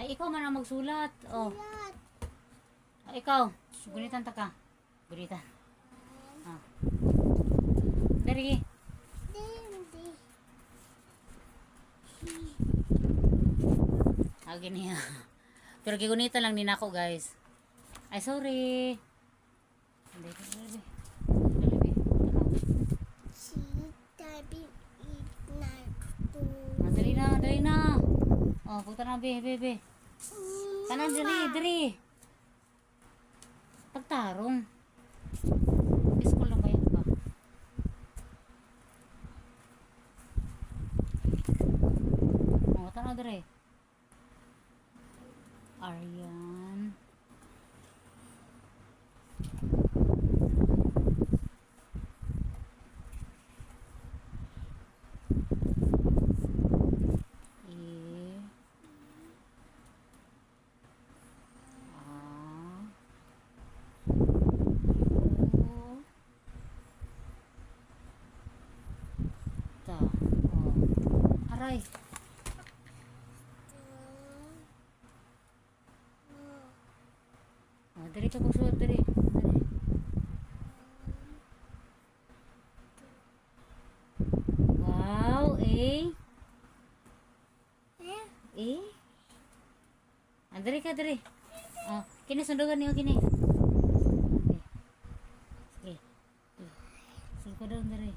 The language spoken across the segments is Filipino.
Ay, ikaw man ang magsulat. Oh. Sulat. Ay, ikaw. Gunitan ta ka. Gunitan. Ah. Dari. Hindi. Agin niya. Pero gigunitan lang din ako, guys. Ay, sorry. Hindi, dali. Si tabi ignite to. Ah, dali na. Oh, punta na, be. Tanan, dali. Pagtarong. School lang ba yan ba? Oh, tanaw, dali. Aryan. Aray. Oh, dali ka pagsulat, dali. Wow, eh. Eh? Ah, dali ka, dali. Oh, kini sundugan niyo, kini. Sige. Sige ko daw, dali.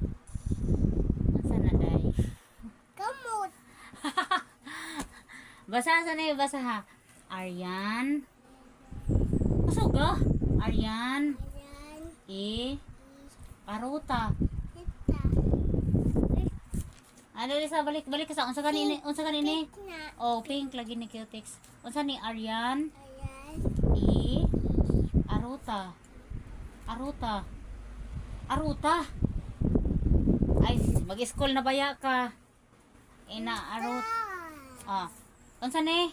Masa na, day? Kamot. Basa sa na basa ha. Aryan. Kusog ah. Aryan. Ayan. Paruta. Kita. Ano sa balik ka sa unsa kanini? Na. Oh, pink lagi ni Cutex. Unsa ni Aryan? Ayan. Aruta. Ay, mag-school na baya ka. Arut. Ah. Unsa ni?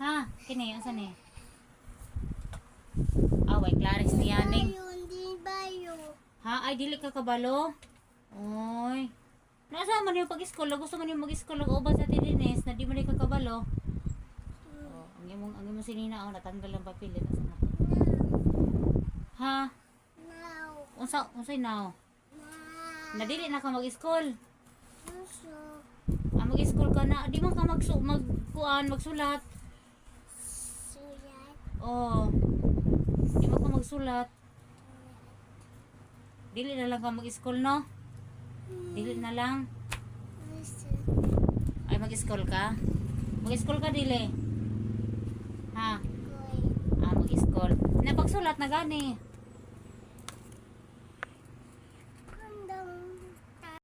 Ha, kini unsa ni? Away, Clarice niyaning. Di bayo. Ha, ay dili ka kabalo. Oy. Nasa man yung pag-school, gusto man yung mag-school uban sa Tidines na di man ka kabalo. Oh, ang imong sinina natanggal ang papel na sa nako. Ha? Now. Unsay now? Now. Nadili na ka mag-school. Puso. Mag-school ka na, di man ka magsulat. Sulat. Oh. Di man ka magsulat. Dili na lang ka mag-school, no? Dili na lang. Puso. Ay, mag-school ka? Mag-school ka, dili? Ha? Koy. Mag-school. Napagsulat na gani.